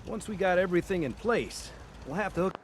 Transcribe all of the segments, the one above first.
Once we got everything in place, we'll have to hook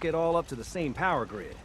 it all up to the same power grid.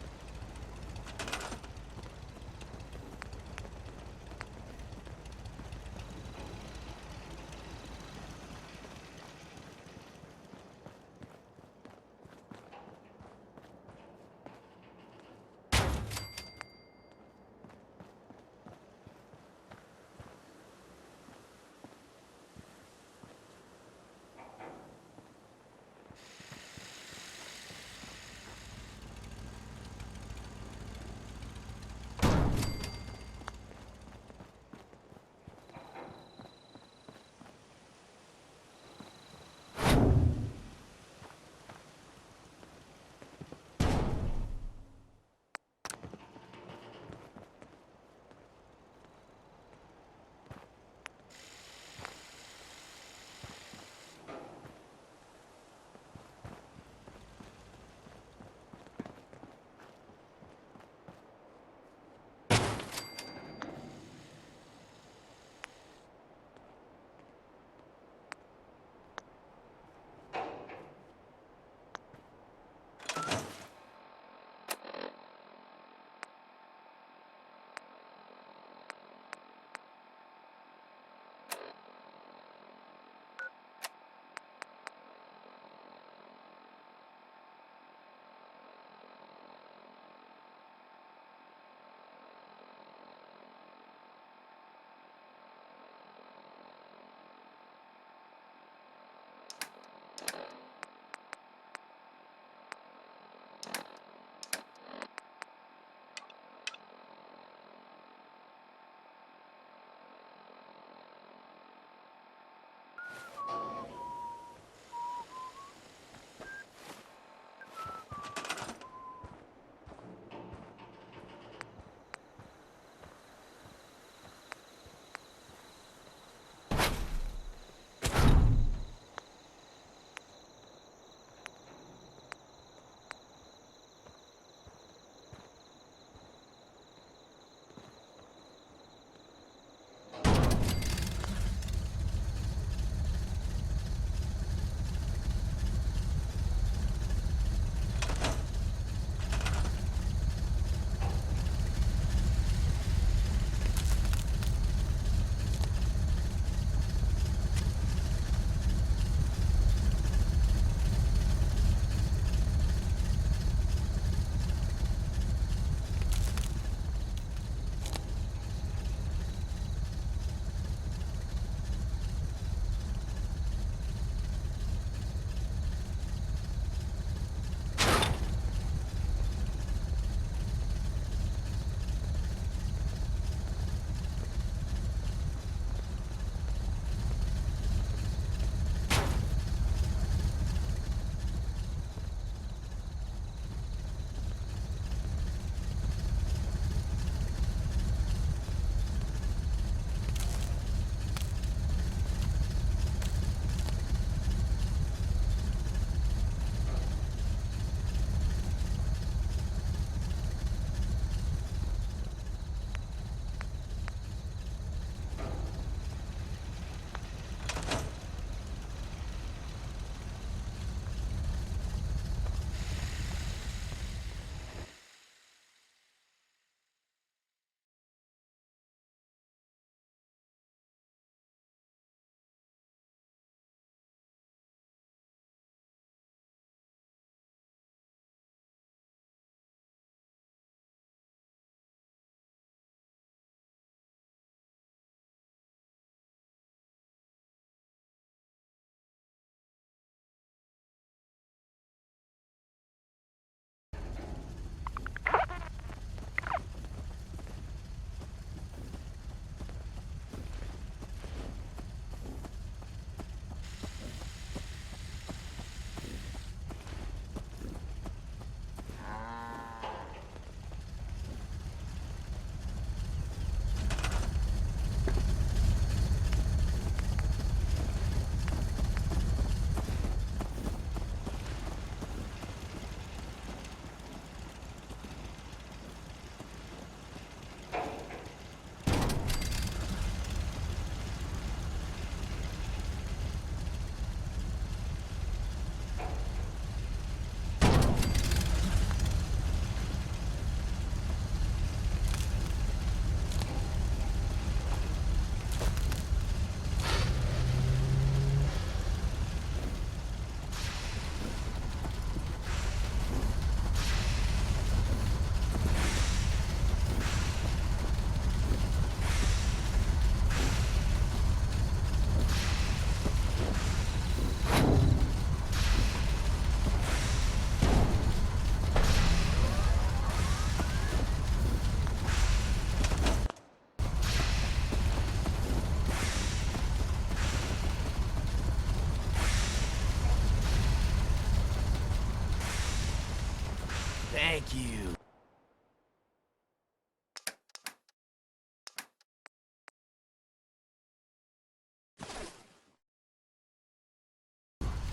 Thank you.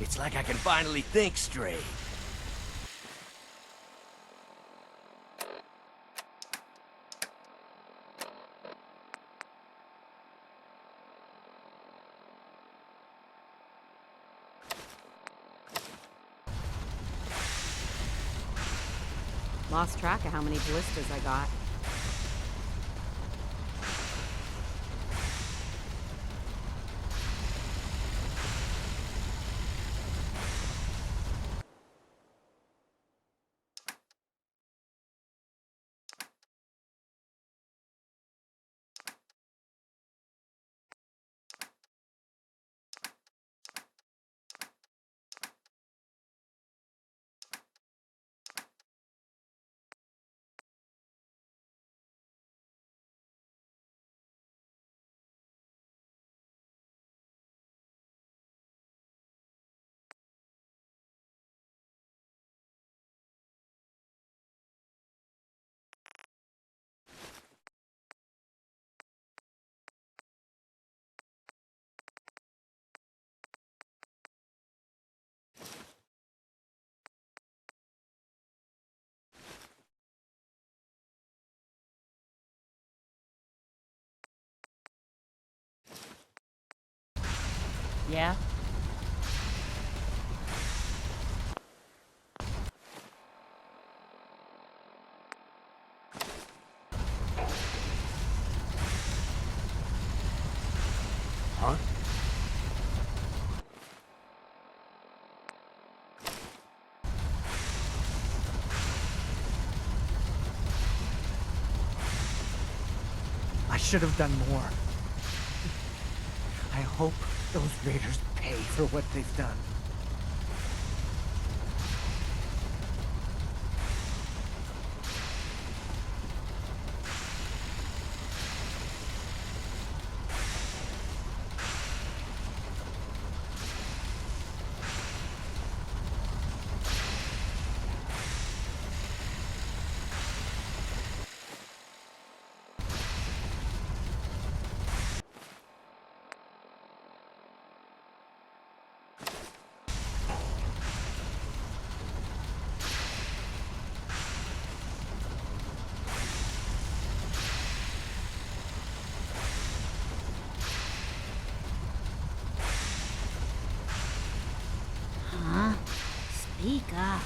It's like I can finally think straight. Lost track of how many blisters I got. Yeah? Huh? I should have done more. I hope those raiders pay for what they've done. Huh? Speak up.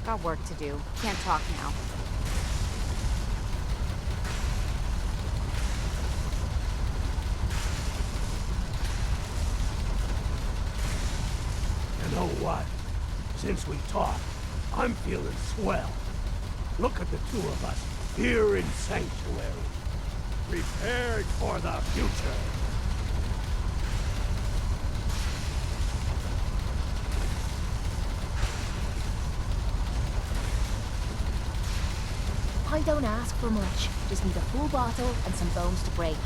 Got work to do. Can't talk now. You know what? Since we talked, I'm feeling swell. Look at the two of us here in Sanctuary, prepared for the future. I don't ask for much. Just need a full bottle and some bones to break.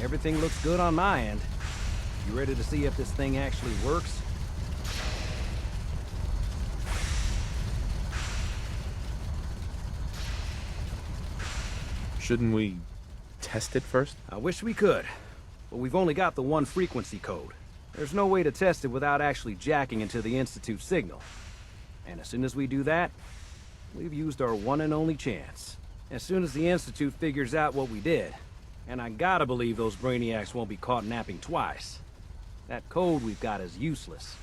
Everything looks good on my end. You ready to see if this thing actually works? Shouldn't we test it first? I wish we could, but we've only got the one frequency code. There's no way to test it without actually jacking into the Institute signal. And as soon as we do that, we've used our one and only chance. As soon as the Institute figures out what we did, and I gotta believe those brainiacs won't be caught napping twice, that code we've got is useless.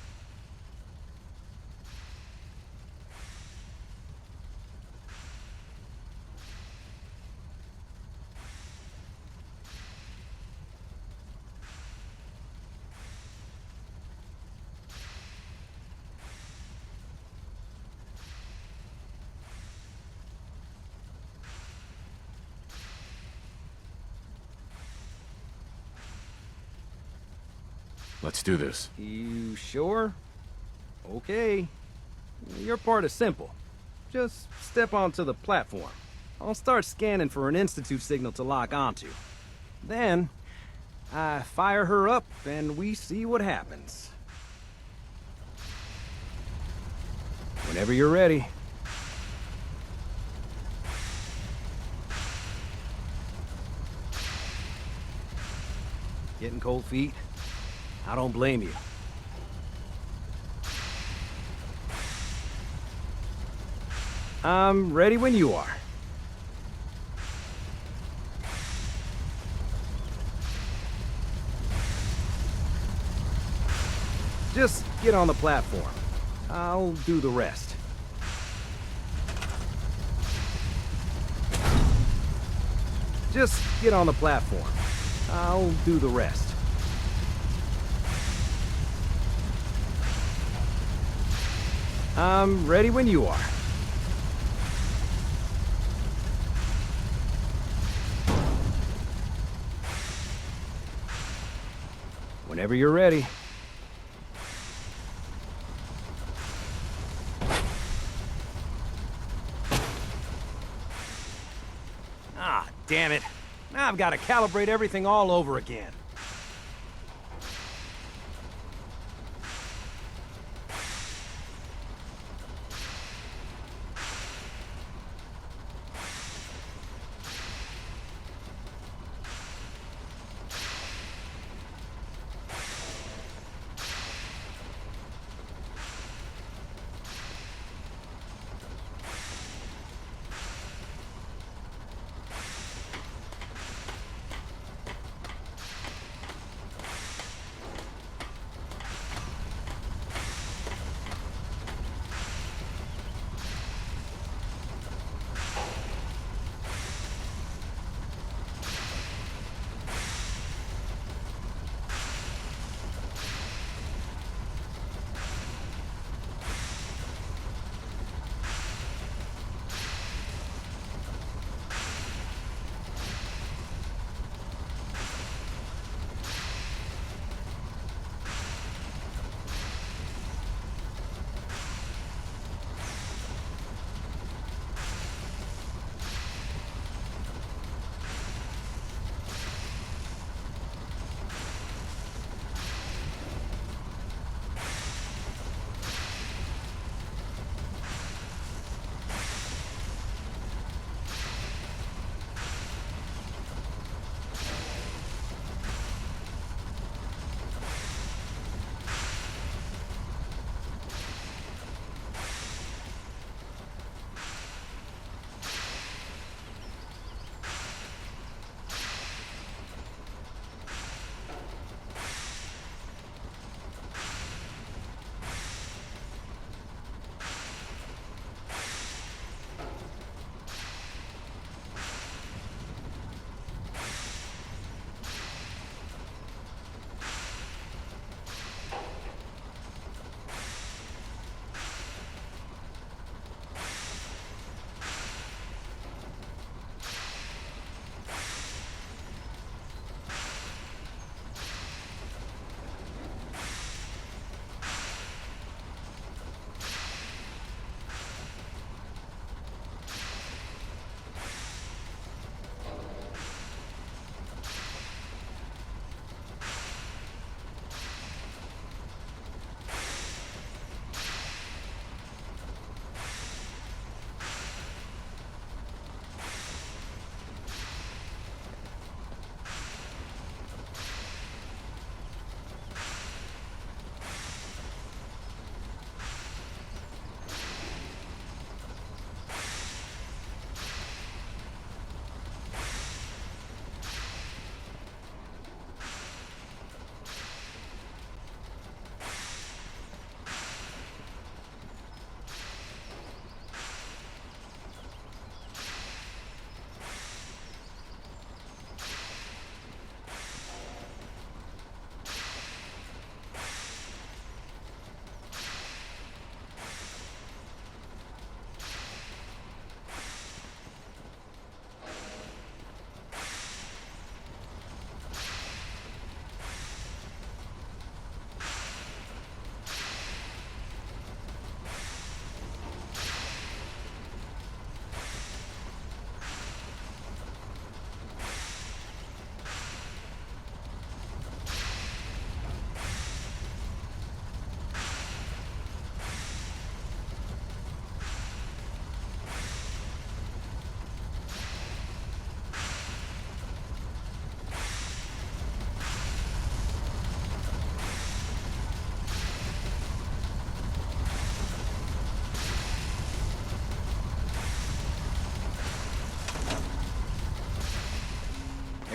Let's do this. You sure? Okay. Your part is simple. Just step onto the platform. I'll start scanning for an Institute signal to lock onto. Then, I fire her up and we see what happens. Whenever you're ready. Getting cold feet? I don't blame you. I'm ready when you are. Just get on the platform. I'll do the rest. Just get on the platform. I'll do the rest. I'm ready when you are. Whenever you're ready. Ah, damn it. Now I've got to calibrate everything all over again.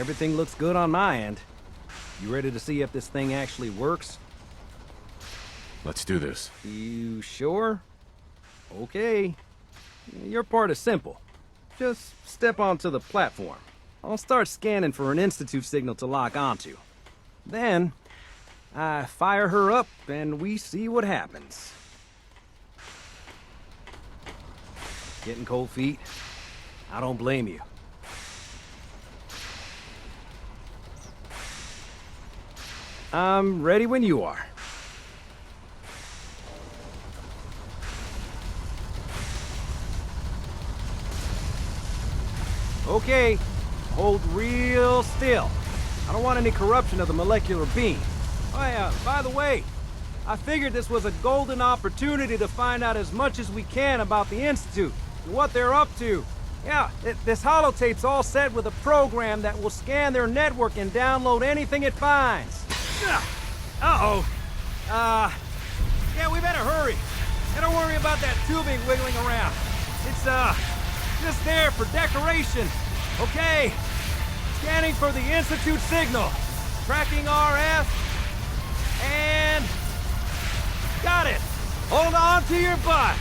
Everything looks good on my end. You ready to see if this thing actually works? Let's do this. You sure? Okay. Your part is simple. Just step onto the platform. I'll start scanning for an Institute signal to lock onto. Then, I fire her up and we see what happens. Getting cold feet? I don't blame you. I'm ready when you are. Okay, hold real still. I don't want any corruption of the molecular beam. Oh yeah, by the way, I figured this was a golden opportunity to find out as much as we can about the Institute and what they're up to. Yeah, this holotape's all set with a program that will scan their network and download anything it finds. Uh-oh. Yeah, we better hurry. And don't worry about that tubing wiggling around. It's, just there for decoration. Okay. Scanning for the Institute signal. Tracking RF. And... got it. Hold on to your butt.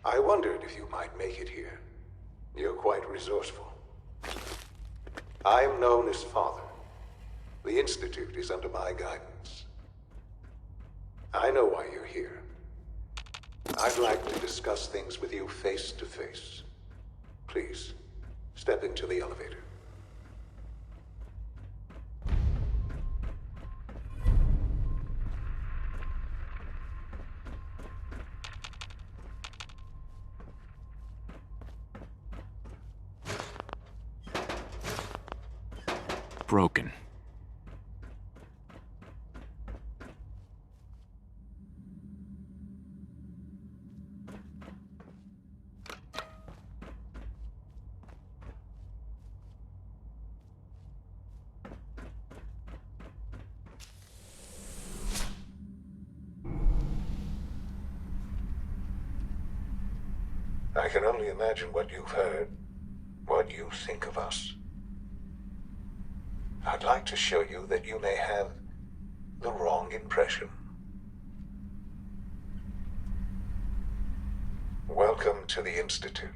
I wondered if you might make it here. You're quite resourceful. I am known as Father. The Institute is under my guidance. I know why you're here. I'd like to discuss things with you face to face. Please, step into the elevator. Broken. I can only imagine what you've heard, what you think of us. I'd like to show you that you may have the wrong impression. Welcome to the Institute.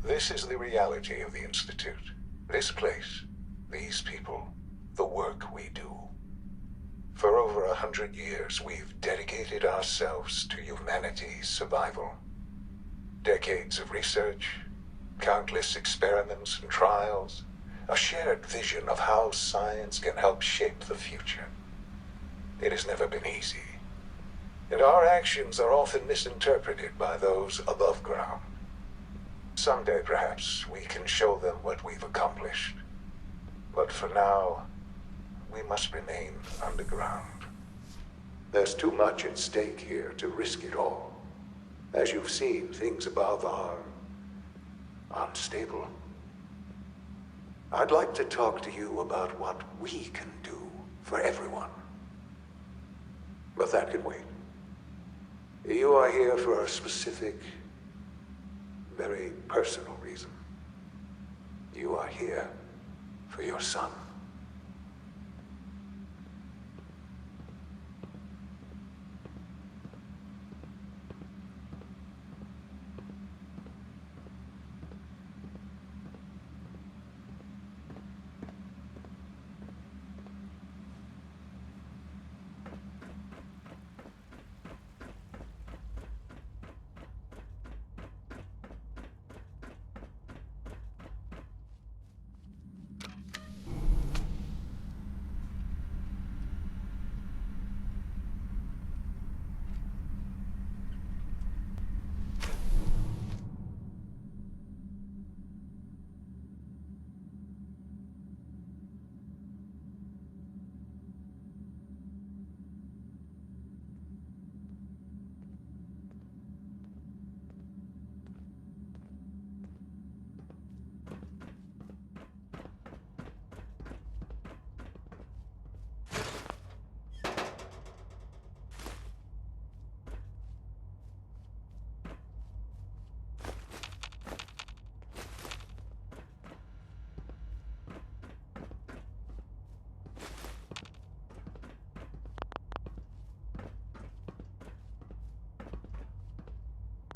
This is the reality of the Institute. This place, these people, the work we do. For over 100 years, we've dedicated ourselves to humanity's survival. Decades of research, countless experiments and trials, a shared vision of how science can help shape the future. It has never been easy, and our actions are often misinterpreted by those above ground. Someday, perhaps, we can show them what we've accomplished. But for now, we must remain underground. There's too much at stake here to risk it all. As you've seen, things above are unstable. I'd like to talk to you about what we can do for everyone. But that can wait. You are here for a specific, very personal reason. You are here for your son.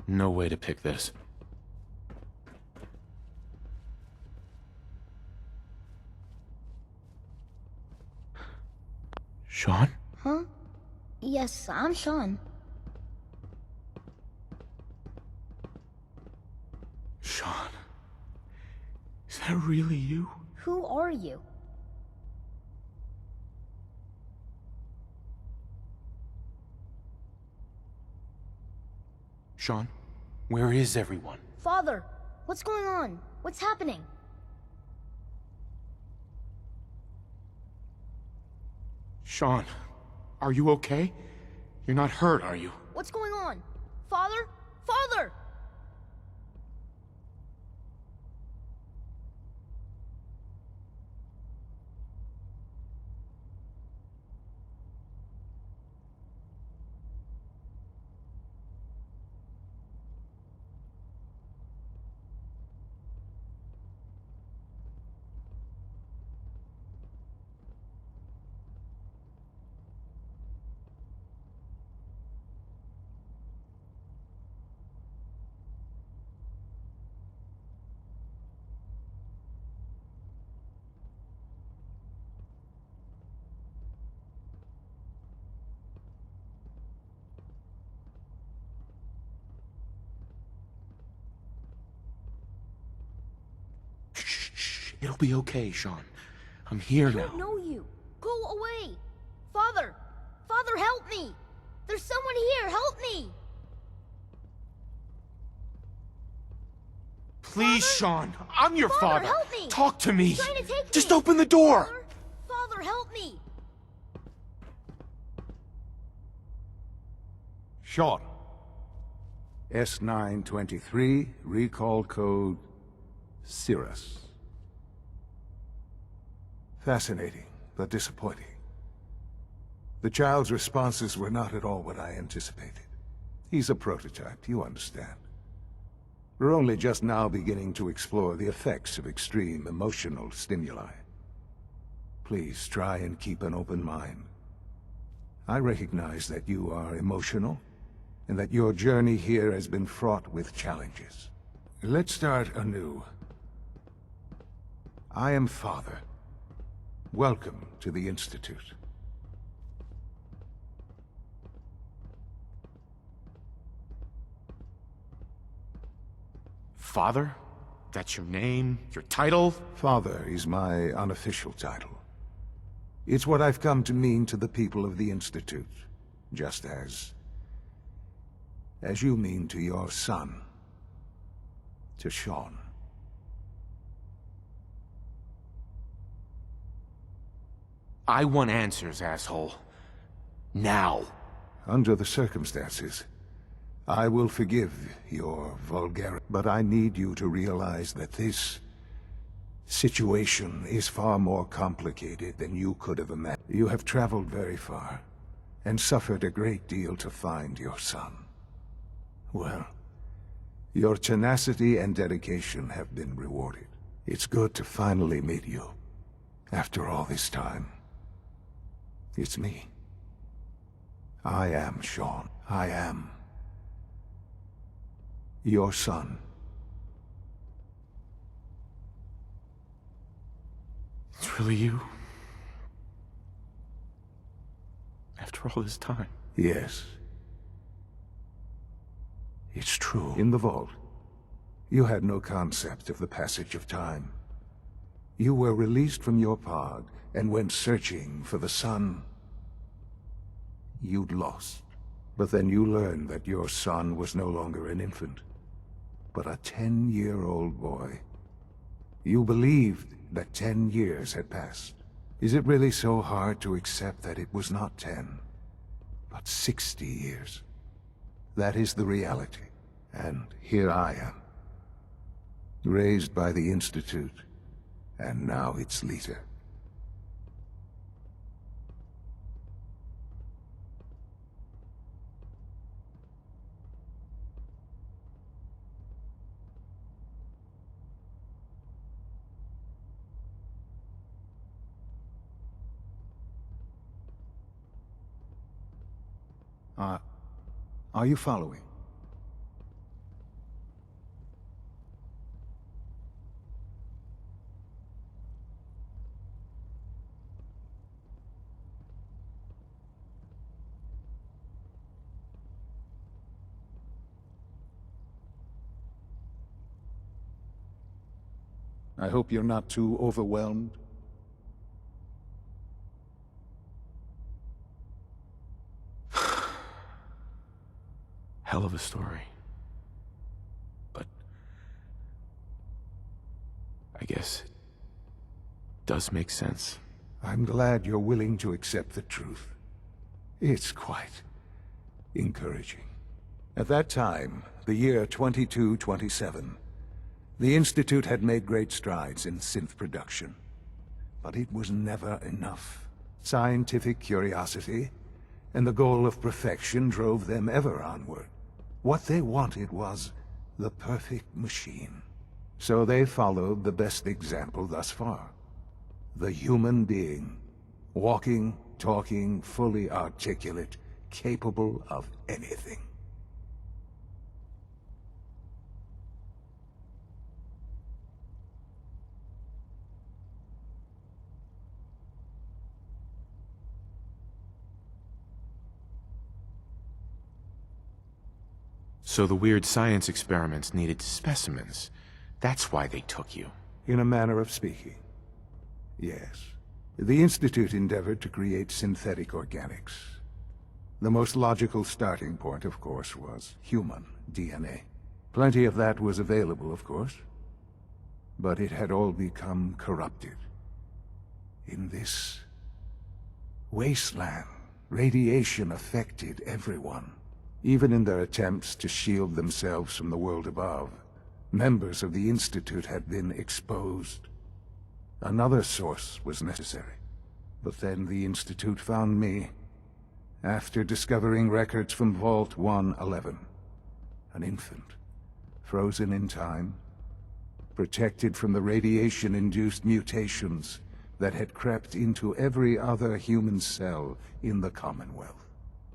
No way to pick this. Sean? Huh? Yes, I'm Sean. Sean? Is that really you? Who are you? Sean? Where is everyone? Father, what's going on? What's happening? Sean, are you okay? You're not hurt, are you? What's going on? Father? Father! It'll be okay, Sean. I'm here I now. don't know you. Go away. Father! Father, help me! There's someone here, help me! Please, Father? Sean. I'm your Father, father. help me! Talk to me. He's trying to take Just me. open the door. Father? Father, help me! Sean. S923, recall code Cirrus. Fascinating, but disappointing. The child's responses were not at all what I anticipated. He's a prototype, you understand. We're only just now beginning to explore the effects of extreme emotional stimuli. Please try and keep an open mind. I recognize that you are emotional, and that your journey here has been fraught with challenges. Let's start anew. I am Father. Welcome to the Institute. Father? That's your name? Your title? Father is my unofficial title. It's what I've come to mean to the people of the Institute, just as you mean to your son, to Sean. I want answers, asshole. Now. Under the circumstances, I will forgive your vulgarity, but I need you to realize that this situation is far more complicated than you could have imagined. You have traveled very far, and suffered a great deal to find your son. Well, your tenacity and dedication have been rewarded. It's good to finally meet you, after all this time. It's me. I am Sean. I am your son. It's really you? After all this time? Yes. It's true. In the vault, you had no concept of the passage of time. You were released from your pod and went searching for the son you'd lost. But then you learned that your son was no longer an infant, but a 10-year-old boy. You believed that 10 years had passed. Is it really so hard to accept that it was not 10, but 60 years? That is the reality. And here I am, raised by the Institute, and now its leader. Are you following? I hope you're not too overwhelmed. Hell of a story. But I guess it does make sense. I'm glad you're willing to accept the truth. It's quite encouraging. At that time, the year 2227, the Institute had made great strides in synth production. But it was never enough. Scientific curiosity and the goal of perfection drove them ever onward. What they wanted was the perfect machine. So they followed the best example thus far. The human being. Walking, talking, fully articulate, capable of anything. So the weird science experiments needed specimens. That's why they took you. in a manner of speaking. Yes. The Institute endeavored to create synthetic organics. The most logical starting point, of course, was human DNA. Plenty of that was available, of course. But it had all become corrupted. In this wasteland, radiation affected everyone. Even in their attempts to shield themselves from the world above, members of the Institute had been exposed. Another source was necessary. But then the Institute found me, after discovering records from Vault 111. An infant, frozen in time, protected from the radiation-induced mutations that had crept into every other human cell in the Commonwealth.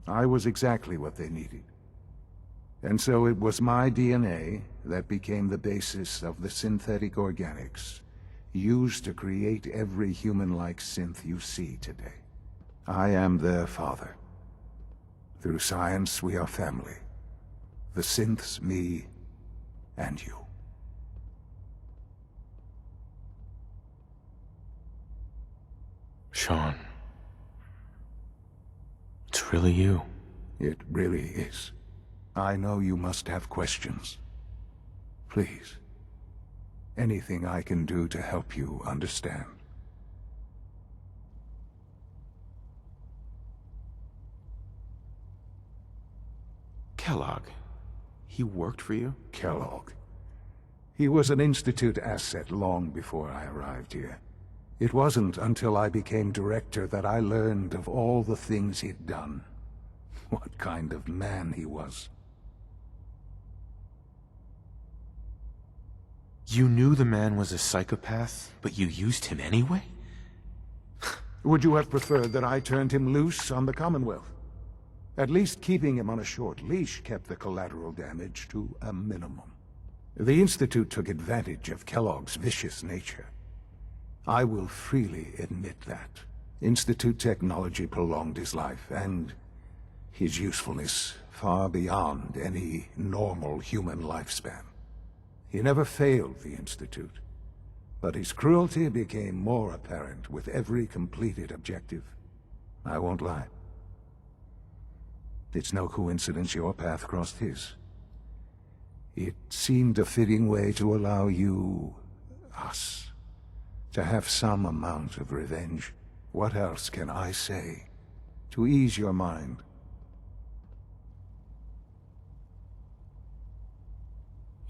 I was exactly what they needed. And so it was my DNA that became the basis of the synthetic organics used to create every human-like synth you see today. I am their father. Through science, we are family. The synths, me, and you. Sean. It's really you. It really is. I know you must have questions. Please. Anything I can do to help you understand. Kellogg. He worked for you? Kellogg. He was an Institute asset long before I arrived here. It wasn't until I became director that I learned of all the things he'd done. What kind of man he was. You knew the man was a psychopath, but you used him anyway? Would you have preferred that I turned him loose on the Commonwealth? At least keeping him on a short leash kept the collateral damage to a minimum. The Institute took advantage of Kellogg's vicious nature. I will freely admit that. Institute technology prolonged his life, and his usefulness far beyond any normal human lifespan. He never failed the Institute, but his cruelty became more apparent with every completed objective. I won't lie. It's no coincidence your path crossed his. It seemed a fitting way to allow you, us, to have some amount of revenge. What else can I say to ease your mind?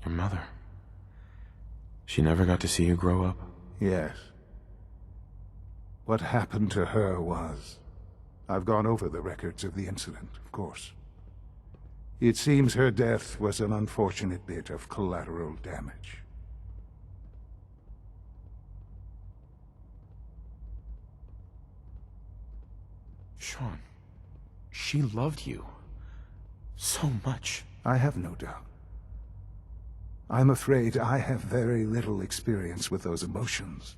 Your mother. She never got to see you grow up? Yes. What happened to her was... I've gone over the records of the incident, of course. It seems her death was an unfortunate bit of collateral damage. Sean, she loved you. So much. I have no doubt. I'm afraid I have very little experience with those emotions,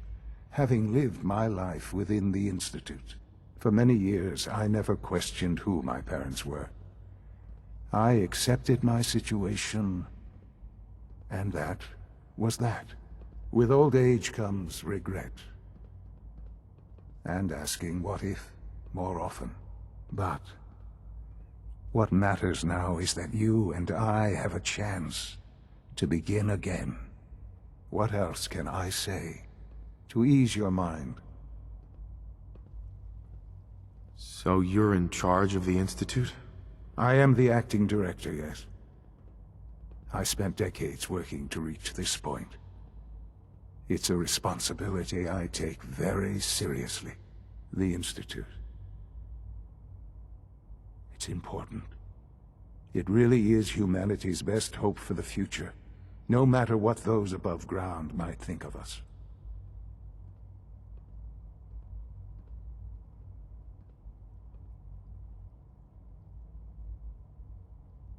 having lived my life within the Institute. For many years, I never questioned who my parents were. I accepted my situation, and that was that. With old age comes regret. And asking what if more often. But what matters now is that you and I have a chance to begin again. What else can I say to ease your mind? So you're in charge of the Institute? I am the acting director, yes. I spent decades working to reach this point. It's a responsibility I take very seriously. The Institute. It's important. It really is humanity's best hope for the future, no matter what those above ground might think of us.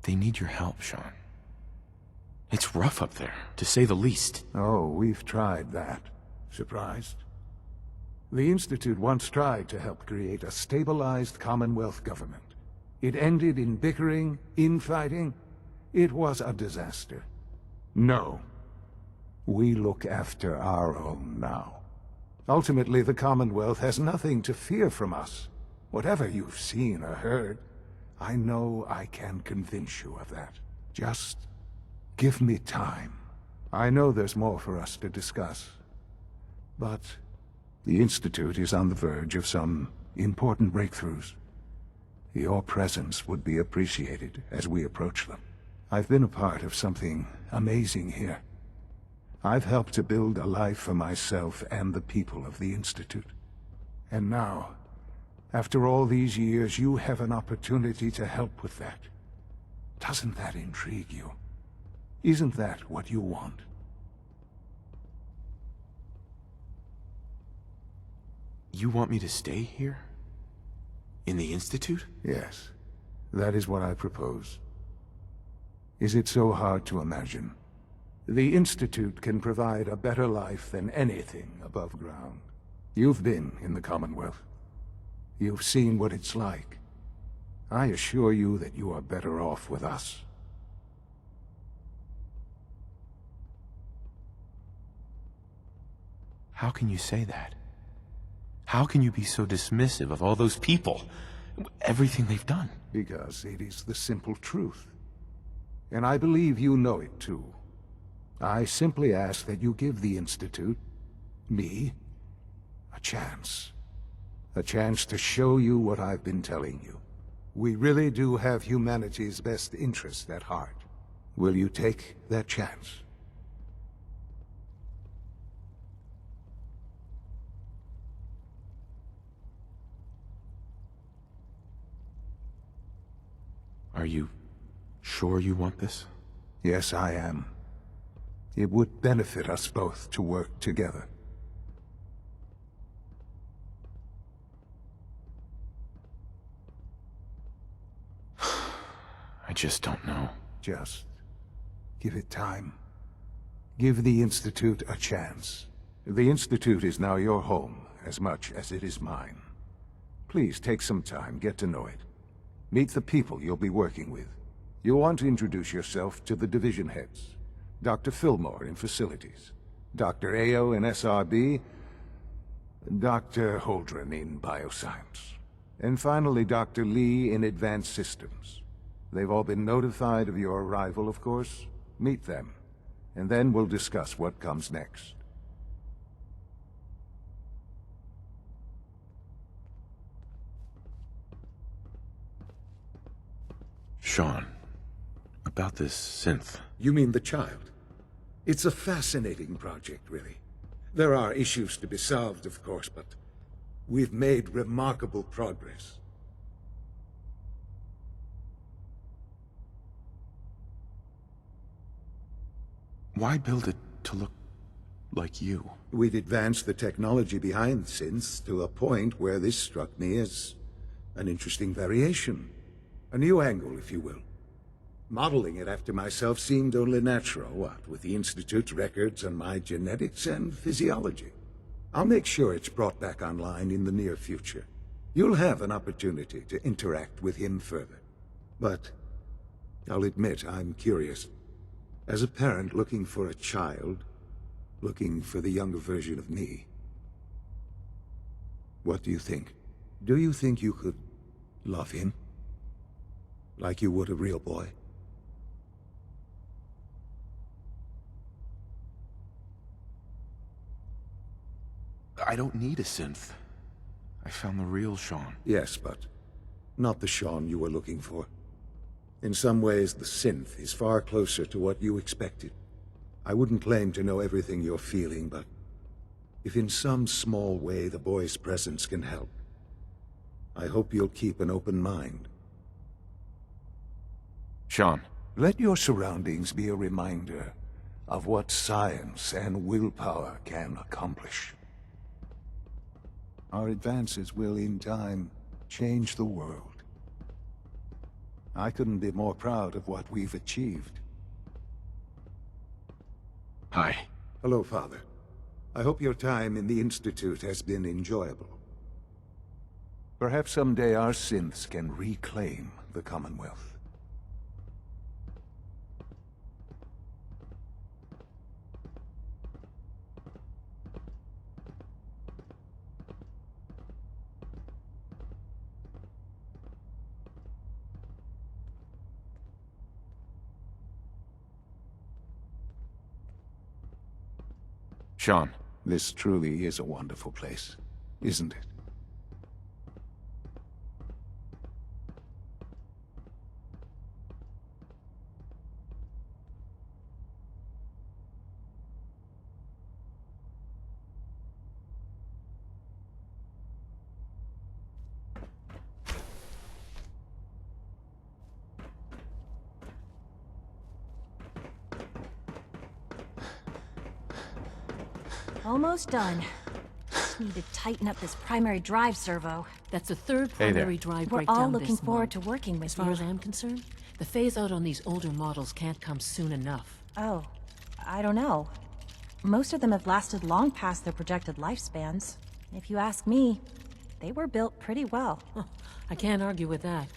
They need your help, Sean. It's rough up there, to say the least. Oh, we've tried that. Surprised? The Institute once tried to help create a stabilized Commonwealth government. It ended in bickering, infighting. It was a disaster. No. We look after our own now. Ultimately, the Commonwealth has nothing to fear from us. Whatever you've seen or heard, I know I can convince you of that. Just give me time. I know there's more for us to discuss. But the Institute is on the verge of some important breakthroughs. Your presence would be appreciated as we approach them. I've been a part of something amazing here. I've helped to build a life for myself and the people of the Institute. And now, after all these years, you have an opportunity to help with that. Doesn't that intrigue you? Isn't that what you want? You want me to stay here? In the Institute? Yes, that is what I propose. Is it so hard to imagine? The Institute can provide a better life than anything above ground. You've been in the Commonwealth. You've seen what it's like. I assure you that you are better off with us. How can you say that? How can you be so dismissive of all those people? Everything they've done? Because it is the simple truth. And I believe you know it too. I simply ask that you give the Institute, me, a chance. A chance to show you what I've been telling you. We really do have humanity's best interest at heart. Will you take that chance? Are you sure you want this? Yes, I am. It would benefit us both to work together. I just don't know. Just give it time. Give the Institute a chance. The Institute is now your home as much as it is mine. Please take some time, get to know it. Meet the people you'll be working with. You'll want to introduce yourself to the division heads. Dr. Fillmore in Facilities, Dr. Ayo in SRB, Dr. Holdren in Bioscience, and finally Dr. Lee in Advanced Systems. They've all been notified of your arrival, of course. Meet them, and then we'll discuss what comes next. Sean, about this synth. You mean the child? It's a fascinating project, really. There are issues to be solved, of course, but we've made remarkable progress. Why build it to look like you? We'd advanced the technology behind synths to a point where this struck me as an interesting variation. A new angle, if you will. Modeling it after myself seemed only natural, what with the Institute's records on my genetics and physiology. I'll make sure it's brought back online in the near future. You'll have an opportunity to interact with him further. But I'll admit I'm curious. As a parent looking for a child, looking for the younger version of me, what do you think? Do you think you could love him? Like you would a real boy? I don't need a synth. I found the real Sean. Yes, but not the Sean you were looking for. In some ways, the synth is far closer to what you expected. I wouldn't claim to know everything you're feeling, but if in some small way the boy's presence can help, I hope you'll keep an open mind. Sean. Let your surroundings be a reminder of what science and willpower can accomplish. Our advances will, in time, change the world. I couldn't be more proud of what we've achieved. Hi. Hello, Father. I hope your time in the Institute has been enjoyable. Perhaps someday our synths can reclaim the Commonwealth. Sean. This truly is a wonderful place, isn't it? Almost done. Just need to tighten up this primary drive servo. That's the third Hey there. primary drive We're breakdown all looking this forward month. to working with As far you. as I'm concerned, the phase-out on these older models can't come soon enough. Oh, I don't know. Most of them have lasted long past their projected lifespans. If you ask me, they were built pretty well. I can't argue with that.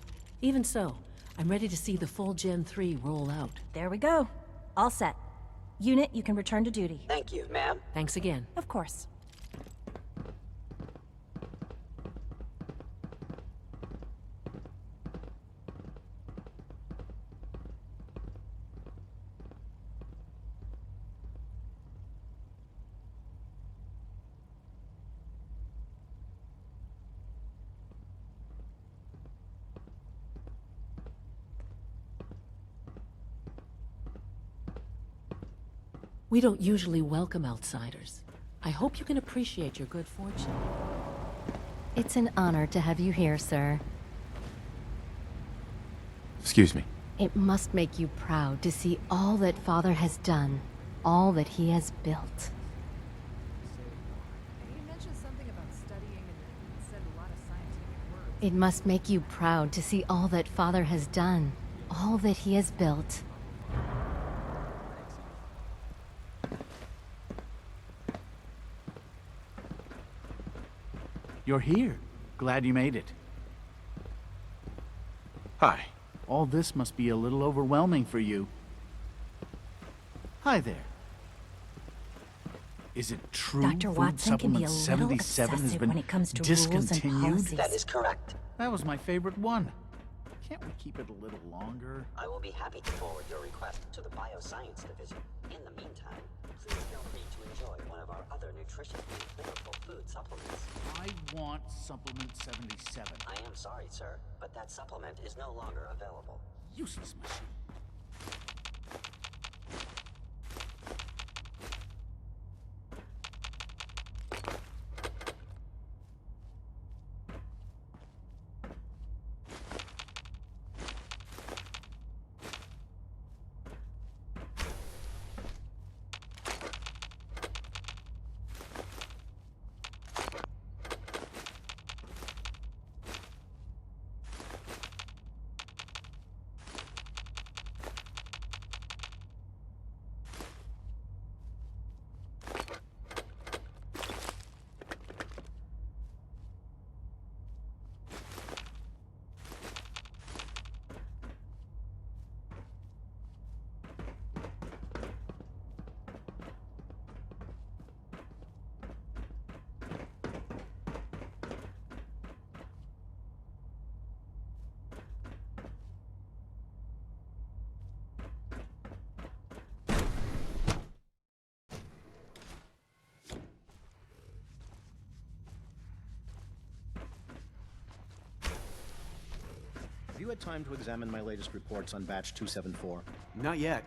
Even so, I'm ready to see the full Gen 3 roll out. There we go. All set. Unit, you can return to duty. Thank you, ma'am. Thanks again. Of course. We don't usually welcome outsiders. I hope you can appreciate your good fortune. It's an honor to have you here, sir. Excuse me. It must make you proud to see all that Father has done, all that he has built. It must make you proud to see all that Father has done, all that he has built. You're here. Glad you made it. Hi. All this must be a little overwhelming for you. Hi there. Is it true Dr. food Watson can be a supplement little 77 has obsessive been when it comes to rules and discontinued? policies. That is correct. That was my favorite one. Can't we keep it a little longer? I will be happy to forward your request to the Bioscience Division. In the meantime, please feel free to enjoy one of our other nutritious and flavorful food supplements. I want supplement 77. I am sorry, sir, but that supplement is no longer available. Useless machine. Have you had time to examine my latest reports on Batch 274? Not yet.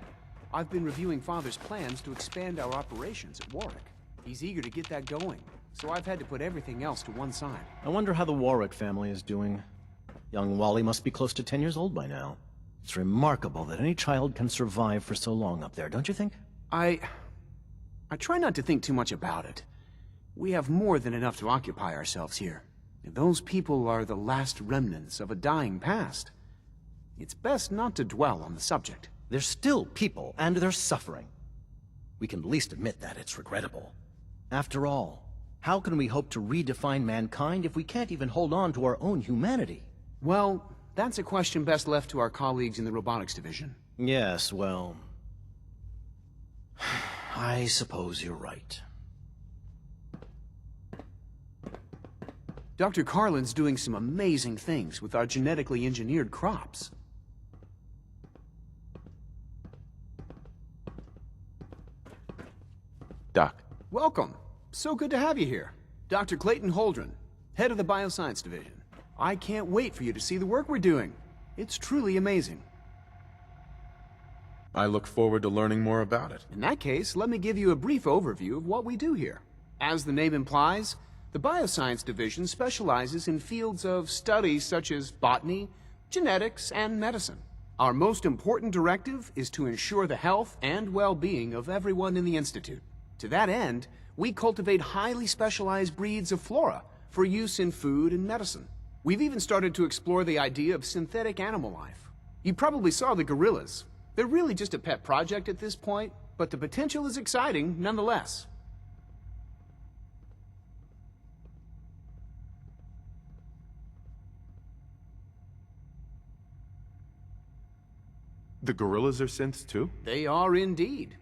I've been reviewing Father's plans to expand our operations at Warwick. He's eager to get that going, so I've had to put everything else to one side. I wonder how the Warwick family is doing. Young Wally must be close to 10 years old by now. It's remarkable that any child can survive for so long up there, don't you think? I try not to think too much about it. We have more than enough to occupy ourselves here. Those people are the last remnants of a dying past. It's best not to dwell on the subject. They're still people, and they're suffering. We can at least admit that it's regrettable. After all, how can we hope to redefine mankind if we can't even hold on to our own humanity? Well, that's a question best left to our colleagues in the robotics division. Yes, well... I suppose you're right. Dr. Carlin's doing some amazing things with our genetically engineered crops. Doc. Welcome. So good to have you here. Dr. Clayton Holdren, head of the Bioscience Division. I can't wait for you to see the work we're doing. It's truly amazing. I look forward to learning more about it. In that case, let me give you a brief overview of what we do here. As the name implies, the Bioscience Division specializes in fields of study such as botany, genetics, and medicine. Our most important directive is to ensure the health and well-being of everyone in the Institute. To that end, we cultivate highly specialized breeds of flora for use in food and medicine. We've even started to explore the idea of synthetic animal life. You probably saw the gorillas. They're really just a pet project at this point, but the potential is exciting nonetheless. The gorillas are synths too? They are indeed.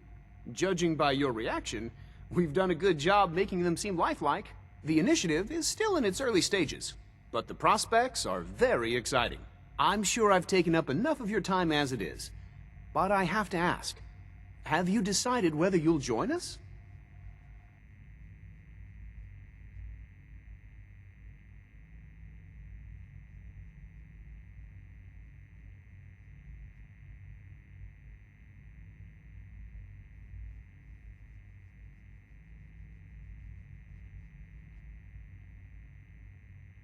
Judging by your reaction, we've done a good job making them seem lifelike. The initiative is still in its early stages, but the prospects are very exciting. I'm sure I've taken up enough of your time as it is, but I have to ask, have you decided whether you'll join us?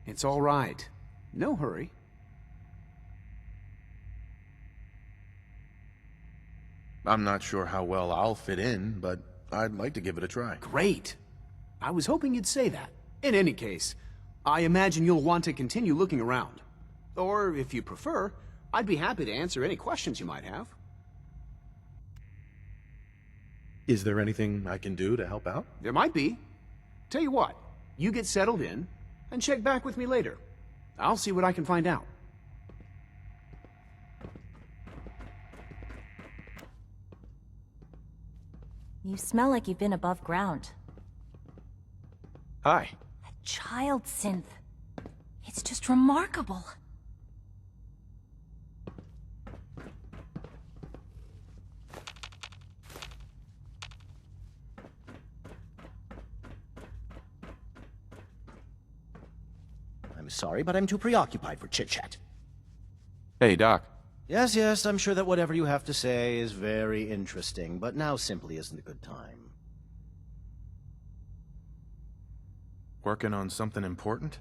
It's all right. No hurry. I'm not sure how well I'll fit in, but I'd like to give it a try. Great. I was hoping you'd say that. In any case, I imagine you'll want to continue looking around. Or, if you prefer, I'd be happy to answer any questions you might have. Is there anything I can do to help out? There might be. Tell you what, you get settled in, and check back with me later. I'll see what I can find out. You smell like you've been above ground. Hi. A child synth. It's just remarkable. I'm sorry, but I'm too preoccupied for chit-chat. Hey, Doc. Yes, I'm sure that whatever you have to say is very interesting, but now simply isn't a good time. Working on something important?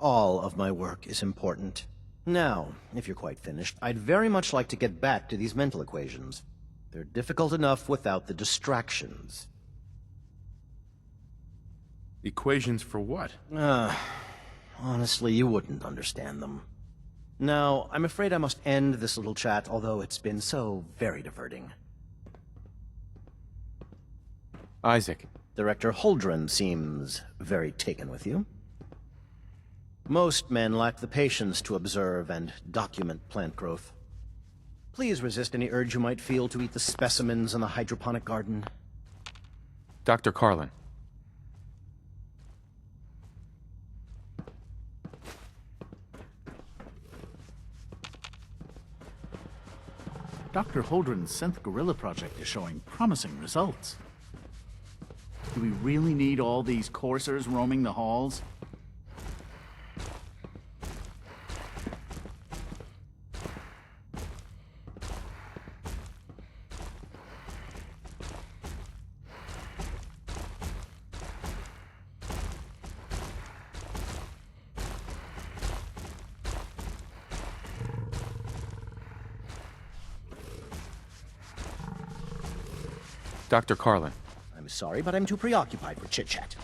All of my work is important. Now, if you're quite finished, I'd very much like to get back to these mental equations. They're difficult enough without the distractions. Equations for what? Honestly, you wouldn't understand them. Now, I'm afraid I must end this little chat, although it's been so very diverting. Isaac. Director Holdren seems very taken with you. Most men lack the patience to observe and document plant growth. Please resist any urge you might feel to eat the specimens in the hydroponic garden. Dr. Carlin. Dr. Holdren's synth gorilla project is showing promising results. Do we really need all these coursers roaming the halls? Dr. Carlin. I'm sorry, but I'm too preoccupied for chit-chat.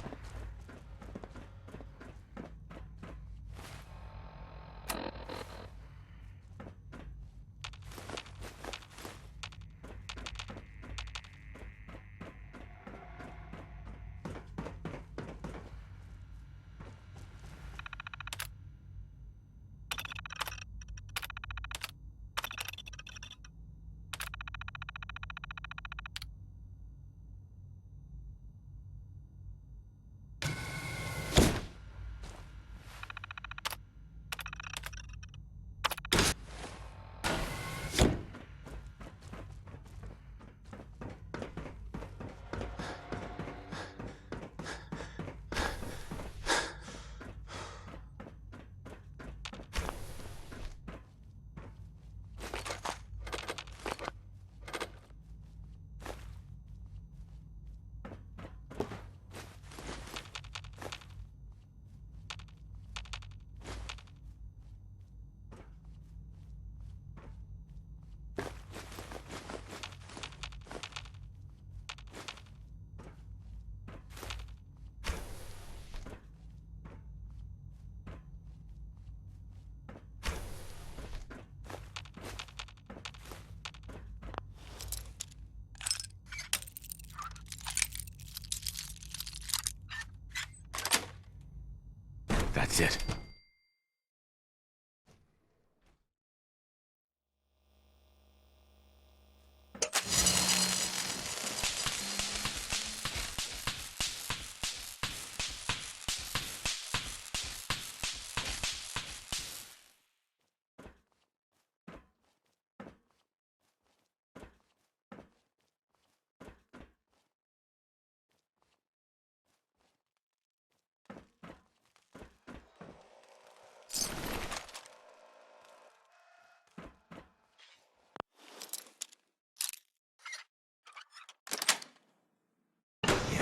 exit.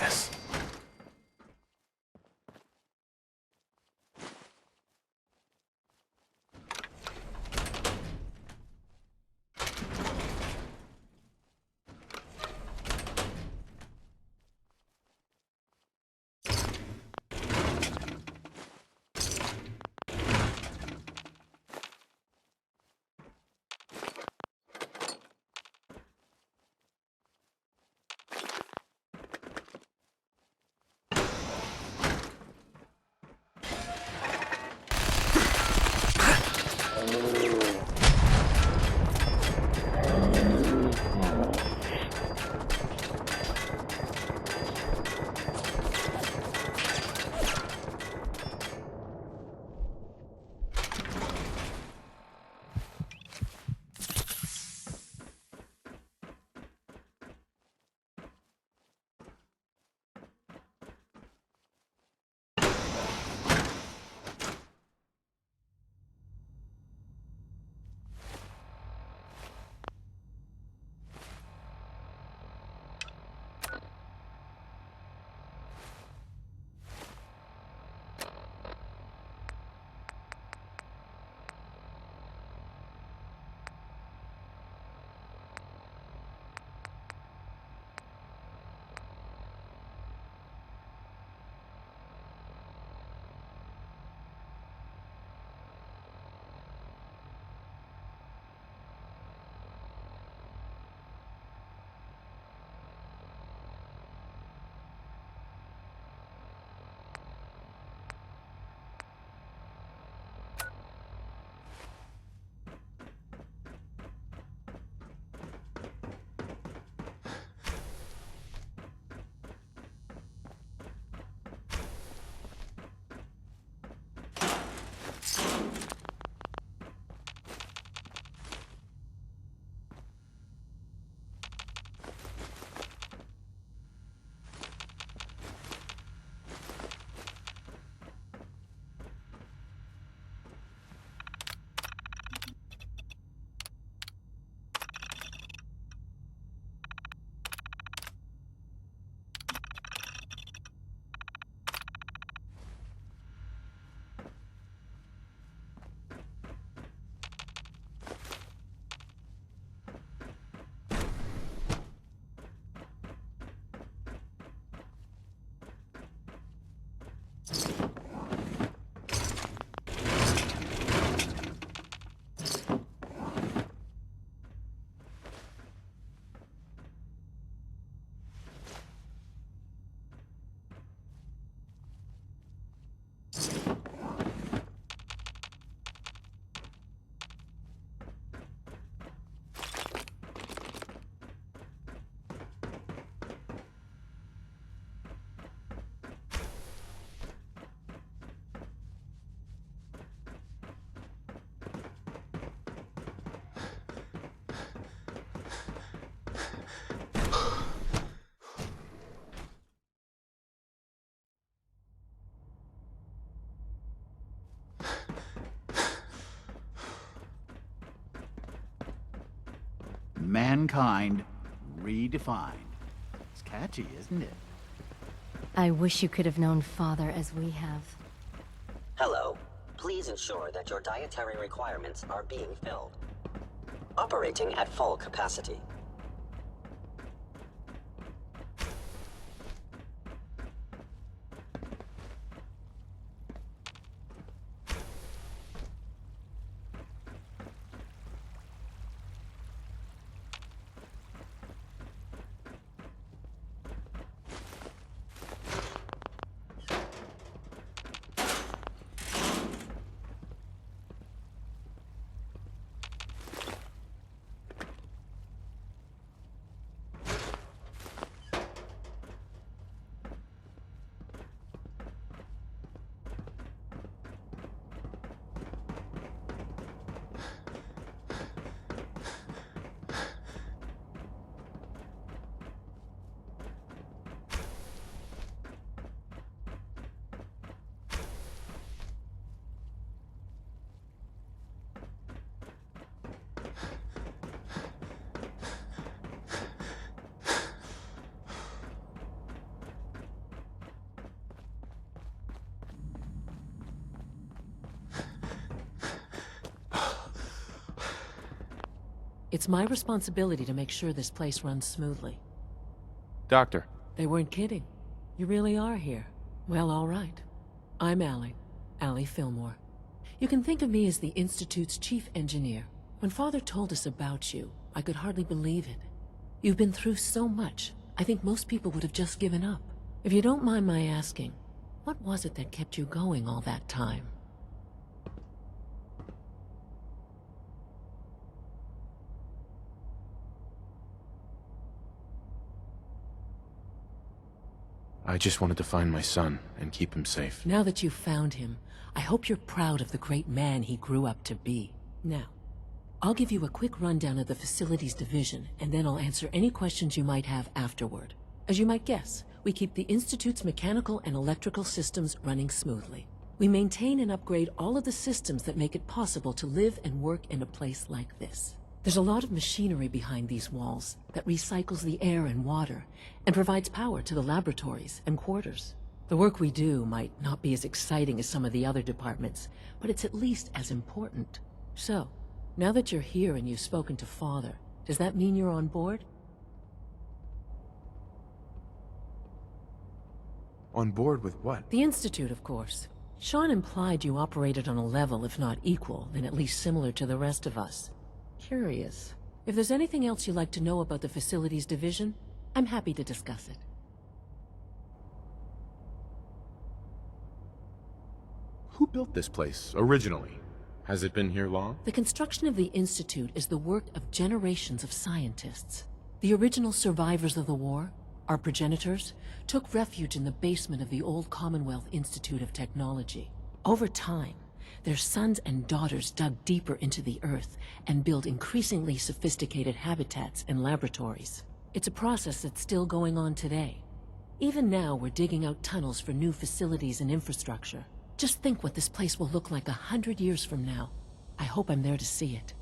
Yes. Mankind redefined. It's catchy, isn't it? I wish you could have known Father as we have. Hello. Please ensure that your dietary requirements are being filled. Operating at full capacity. It's my responsibility to make sure this place runs smoothly. Doctor. They weren't kidding. You really are here. Well, all right. I'm Allie Fillmore. You can think of me as the Institute's chief engineer. When Father told us about you, I could hardly believe it. You've been through so much, I think most people would have just given up. If you don't mind my asking, what was it that kept you going all that time? I just wanted to find my son and keep him safe. Now that you've found him, I hope you're proud of the great man he grew up to be. Now, I'll give you a quick rundown of the Facilities Division, and then I'll answer any questions you might have afterward. As you might guess, we keep the Institute's mechanical and electrical systems running smoothly. We maintain and upgrade all of the systems that make it possible to live and work in a place like this. There's a lot of machinery behind these walls that recycles the air and water and provides power to the laboratories and quarters. The work we do might not be as exciting as some of the other departments, but it's at least as important. So, now that you're here and you've spoken to Father, does that mean you're on board? On board with what? The Institute, of course. Sean implied you operated on a level, if not equal, then at least similar to the rest of us. Curious. If there's anything else you'd like to know about the Facilities Division, I'm happy to discuss it. Who built this place, originally? Has it been here long? The construction of the Institute is the work of generations of scientists. The original survivors of the war, our progenitors, took refuge in the basement of the old Commonwealth Institute of Technology. Over time, their sons and daughters dug deeper into the earth and built increasingly sophisticated habitats and laboratories. It's a process that's still going on today. Even now, we're digging out tunnels for new facilities and infrastructure. Just think what this place will look like 100 years from now. I hope I'm there to see it.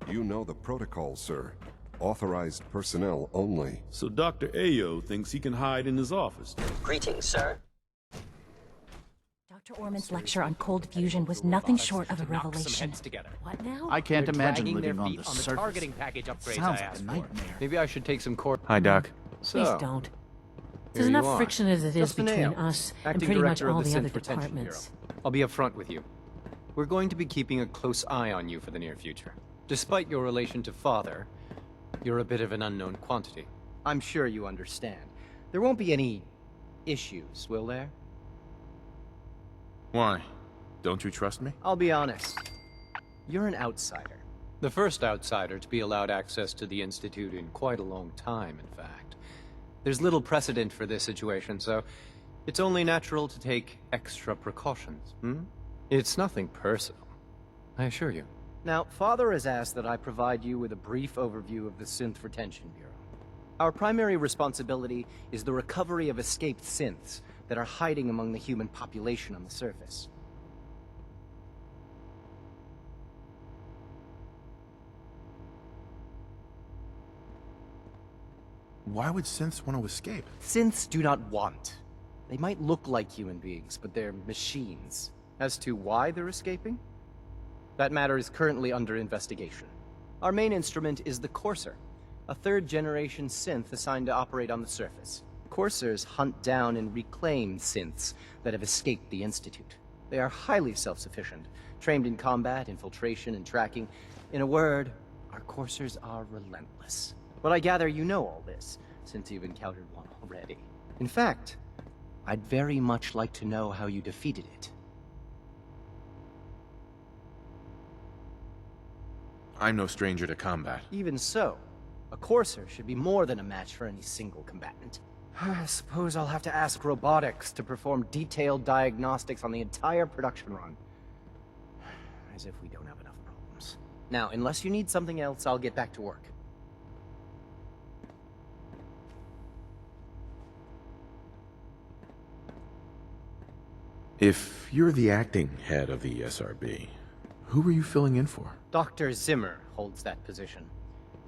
You know the protocol, sir. Authorized personnel only. So Dr. Ayo thinks he can hide in his office. Greetings, sir. Dr. Orman's lecture on cold fusion was nothing short of a revelation. What now? I can't They're imagine dragging their living on feet the on the surface. targeting package upgrades Sounds I like asked a for. nightmare. Maybe I should take some course. Hi, Doc. Please don't. There's Here you enough are. friction as it is Justin between Ayo, us and Acting pretty much Director of all the the other Synth Retention departments. Bureau. I'll be upfront with you. We're going to be keeping a close eye on you for the near future. Despite your relation to Father, you're a bit of an unknown quantity. I'm sure you understand. There won't be any issues, will there? Why? Don't you trust me? I'll be honest. You're an outsider. The first outsider to be allowed access to the Institute in quite a long time, in fact. There's little precedent for this situation, so it's only natural to take extra precautions, It's nothing personal, I assure you. Now, Father has asked that I provide you with a brief overview of the Synth Retention Bureau. Our primary responsibility is the recovery of escaped synths that are hiding among the human population on the surface. Why would synths want to escape? Synths do not want. They might look like human beings, but they're machines. As to why they're escaping? That matter is currently under investigation. Our main instrument is the Courser, a third-generation synth assigned to operate on the surface. Coursers hunt down and reclaim synths that have escaped the Institute. They are highly self-sufficient, trained in combat, infiltration, and tracking. In a word, our Coursers are relentless. But I gather you know all this, since you've encountered one already. In fact, I'd very much like to know how you defeated it. I'm no stranger to combat. Even so, a Courser should be more than a match for any single combatant. I suppose I'll have to ask robotics to perform detailed diagnostics on the entire production run. As if we don't have enough problems. Now, unless you need something else, I'll get back to work. If you're the acting head of the SRB, who are you filling in for? Dr. Zimmer holds that position.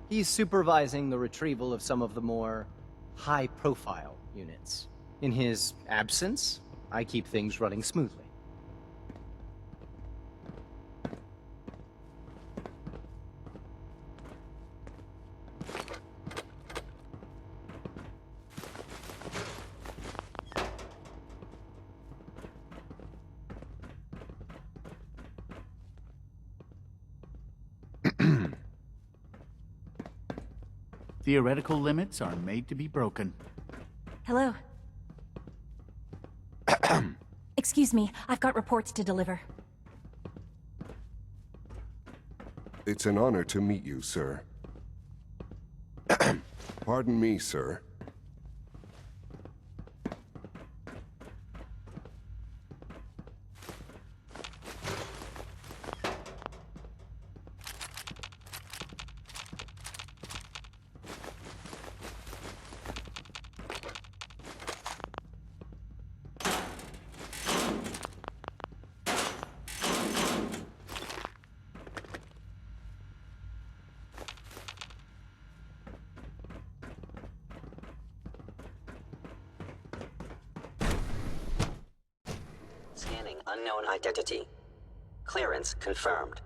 He's supervising the retrieval of some of the more high-profile units. In his absence, I keep things running smoothly. Theoretical limits are made to be broken. Hello. Excuse me, I've got reports to deliver. It's an honor to meet you, sir. Pardon me, sir. Scanning unknown identity. Clearance confirmed.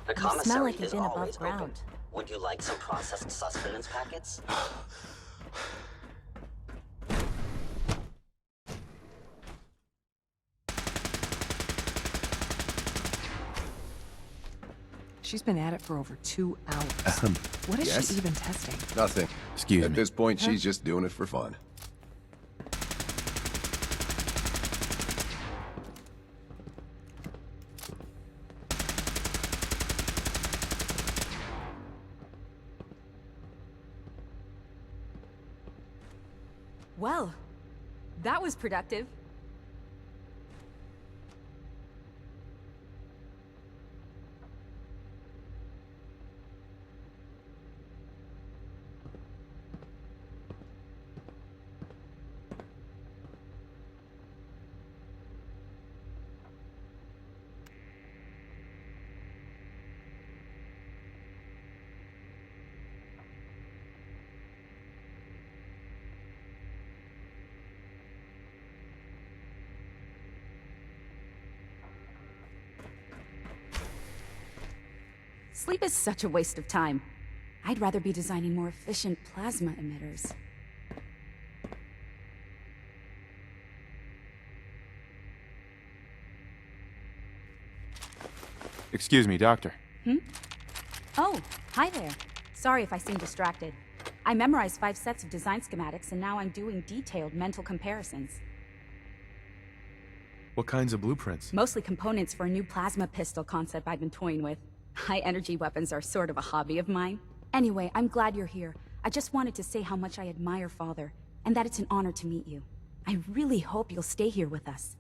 The You smell commissary like you've is been always above ground. open. Would you like some processed sustenance packets? She's been at it for over 2 hours. What is yes? she even testing? Nothing. Excuse me. At this point, Huh? she's just doing it for fun. Well, that was productive. Sleep is such a waste of time. I'd rather be designing more efficient plasma emitters. Excuse me, Doctor. Oh, hi there. Sorry if I seem distracted. I memorized 5 sets of design schematics and now I'm doing detailed mental comparisons. What kinds of blueprints? Mostly components for a new plasma pistol concept I've been toying with. High-energy weapons are sort of a hobby of mine. Anyway, I'm glad you're here. I just wanted to say how much I admire Father, and that it's an honor to meet you. I really hope you'll stay here with us.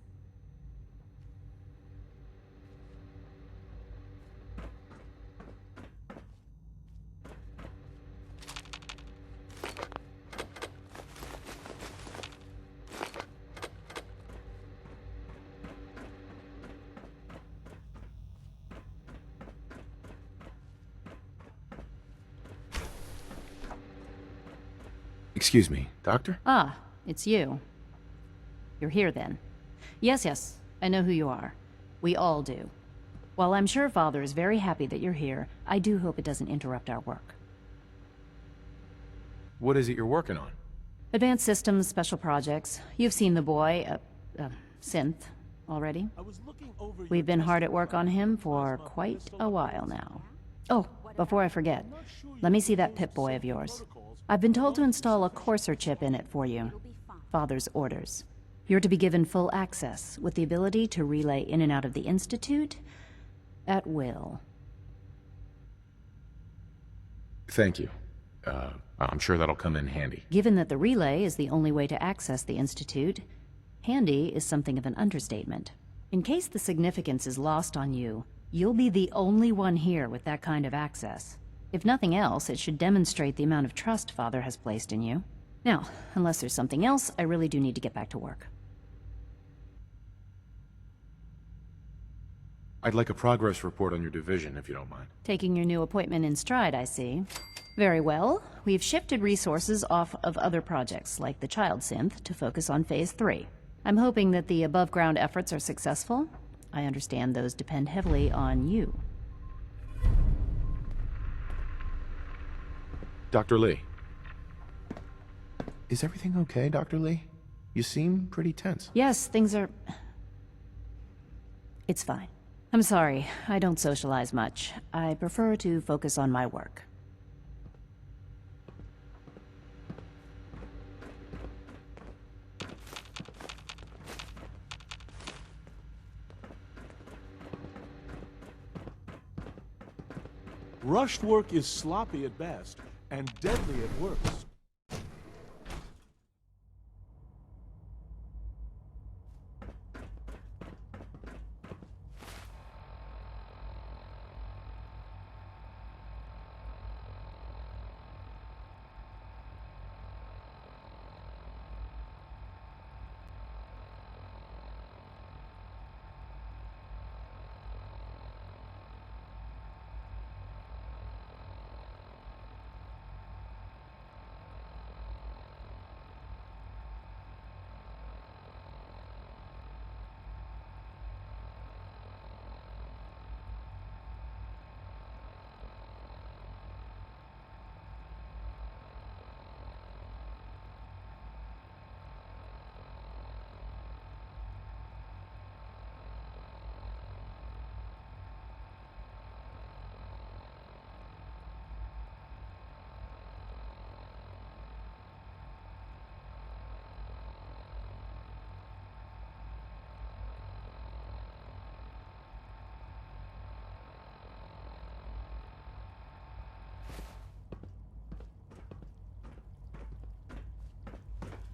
Excuse me, Doctor? Ah, it's you. You're here then. Yes, I know who you are. We all do. While I'm sure Father is very happy that you're here, I do hope it doesn't interrupt our work. What is it you're working on? Advanced systems, special projects. You've seen the boy, Synth, already. We've been hard at work on him for quite a while now. Oh, before I forget, let me see that Pip-Boy of yours. I've been told to install a courser chip in it for you. Father's orders. You're to be given full access, with the ability to relay in and out of the Institute at will. Thank you. I'm sure that'll come in handy. Given that the relay is the only way to access the Institute, handy is something of an understatement. In case the significance is lost on you, you'll be the only one here with that kind of access. If nothing else, it should demonstrate the amount of trust Father has placed in you. Now, unless there's something else, I really do need to get back to work. I'd like a progress report on your division, if you don't mind. Taking your new appointment in stride, I see. Very well. We've shifted resources off of other projects, like the Child Synth, to focus on Phase 3. I'm hoping that the above-ground efforts are successful. I understand those depend heavily on you. Dr. Lee. Is everything okay, Dr. Lee? You seem pretty tense. Yes, things are... It's fine. I'm sorry, I don't socialize much. I prefer to focus on my work. Rushed work is sloppy at best, and deadly at worst.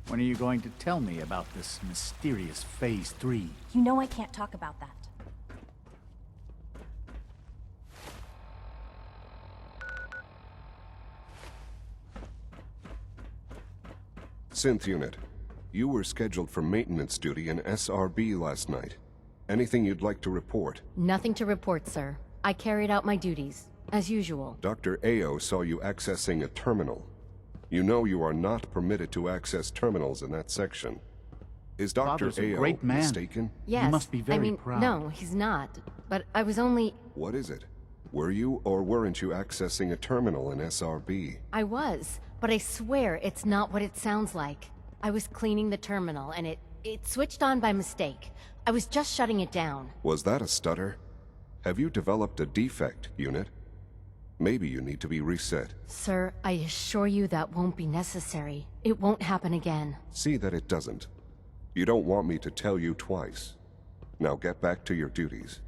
When are you going to tell me about this mysterious Phase 3? You know I can't talk about that. Synth Unit, you were scheduled for maintenance duty in SRB last night. Anything you'd like to report? Nothing to report, sir. I carried out my duties, as usual. Dr. Ayo saw you accessing a terminal. You know you are not permitted to access terminals in that section. Is Dr. Father's a Ayo great man. mistaken? Yes. You must be very I mean, proud. no, he's not. But I was only... What is it? Were you or weren't you accessing a terminal in SRB? I was, but I swear it's not what it sounds like. I was cleaning the terminal, and it switched on by mistake. I was just shutting it down. Was that a stutter? Have you developed a defect, Unit? Maybe you need to be reset. Sir, I assure you that won't be necessary. It won't happen again. See that it doesn't. You don't want me to tell you twice. Now get back to your duties.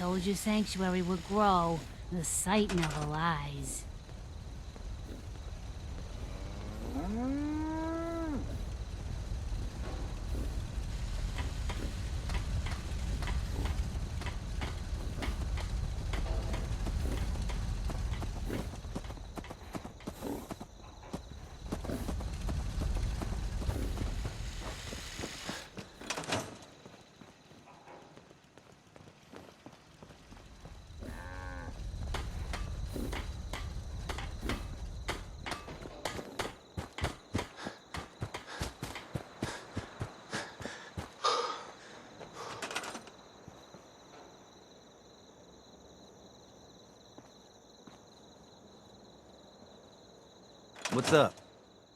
told you Sanctuary would grow. The sight never lies. What's up?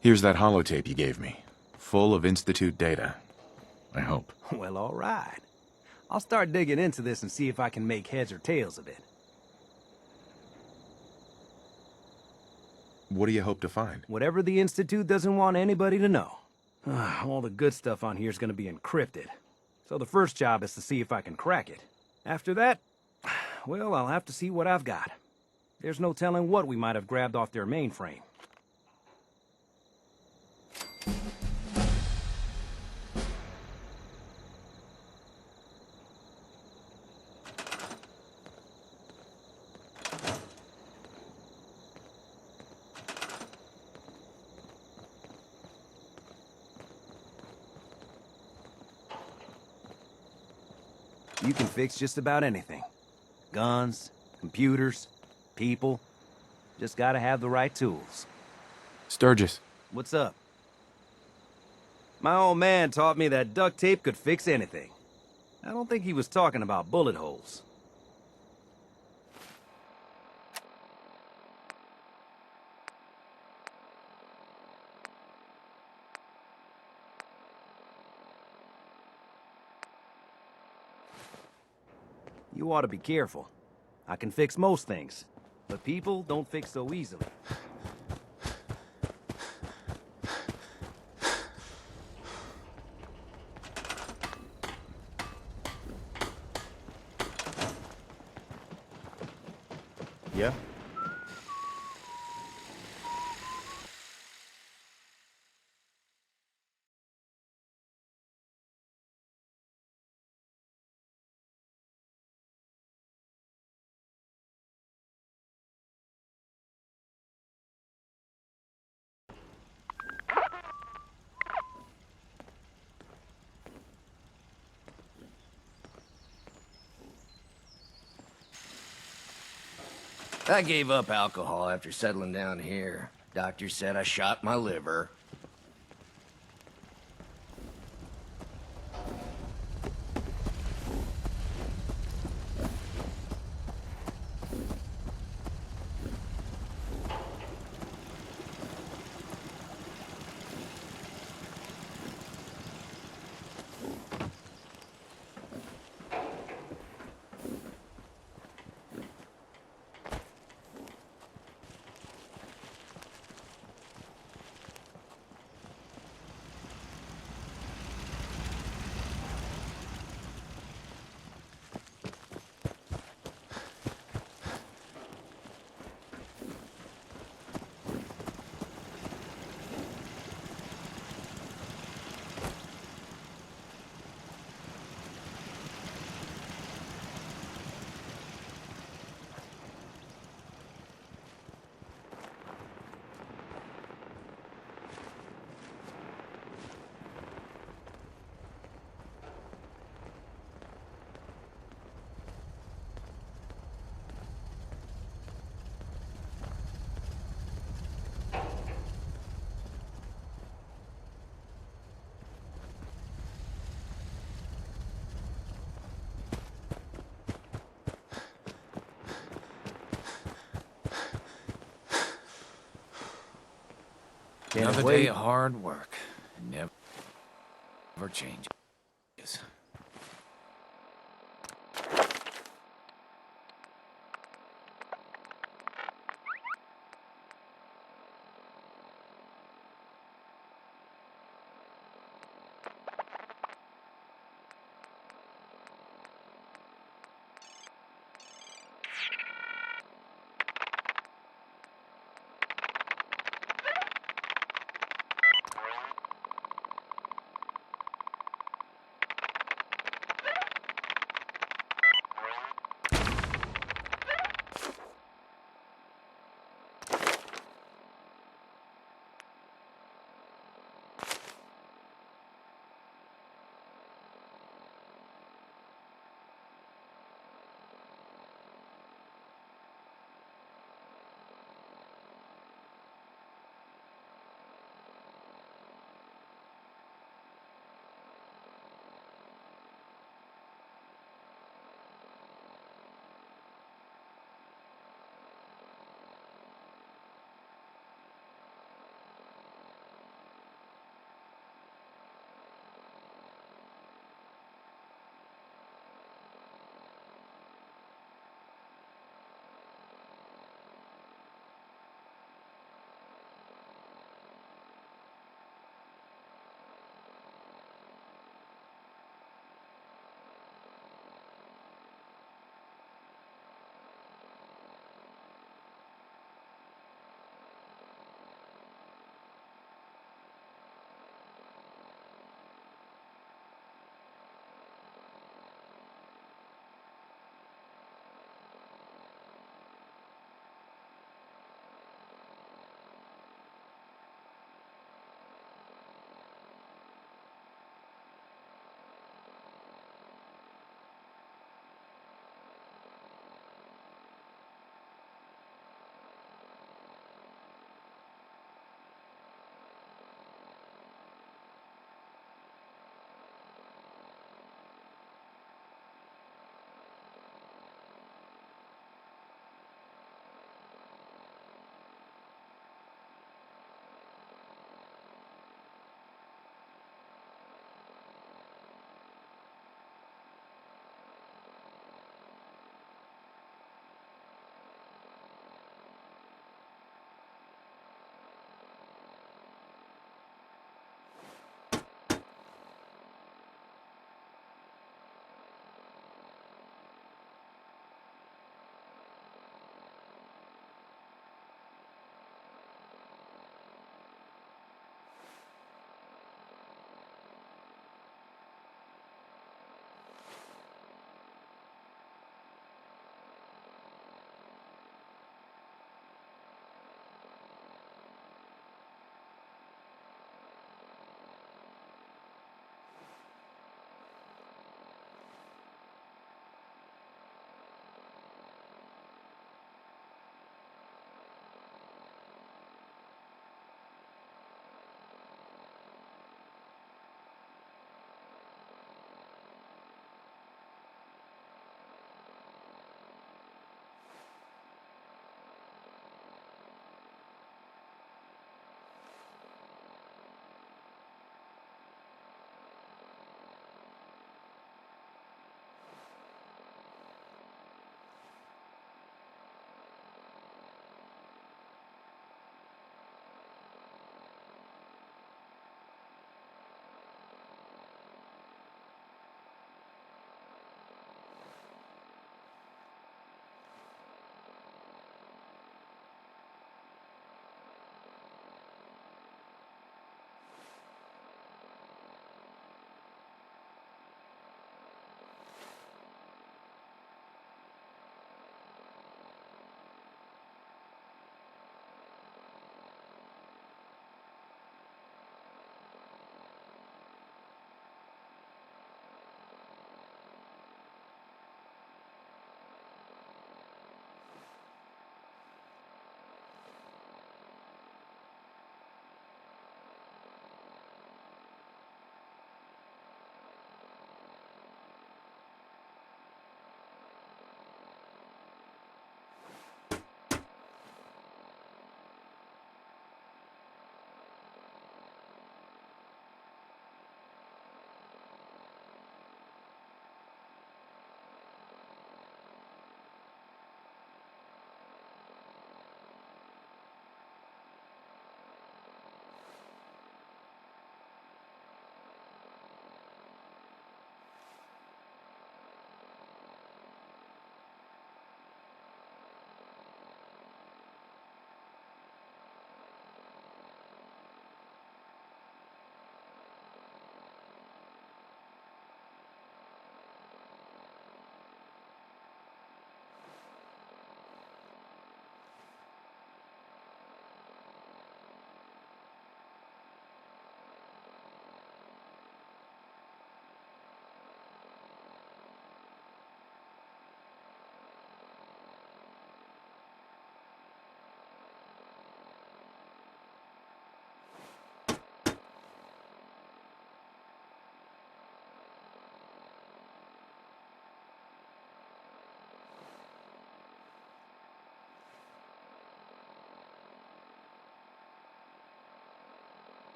Here's that holotape you gave me. Full of Institute data. I hope. Well, all right. I'll start digging into this and see if I can make heads or tails of it. What do you hope to find? Whatever the Institute doesn't want anybody to know. All the good stuff on here is going to be encrypted. So the first job is to see if I can crack it. After that, well, I'll have to see what I've got. There's no telling what we might have grabbed off their mainframe. You can fix just about anything. Guns, computers, people. Just gotta have the right tools. Sturgis. What's up? My old man taught me that duct tape could fix anything. I don't think he was talking about bullet holes. You ought to be careful. I can fix most things, but people don't fix so easily. Yeah? I gave up alcohol after settling down here. Doctor said I shot my liver. Another day of hard work. Never changes.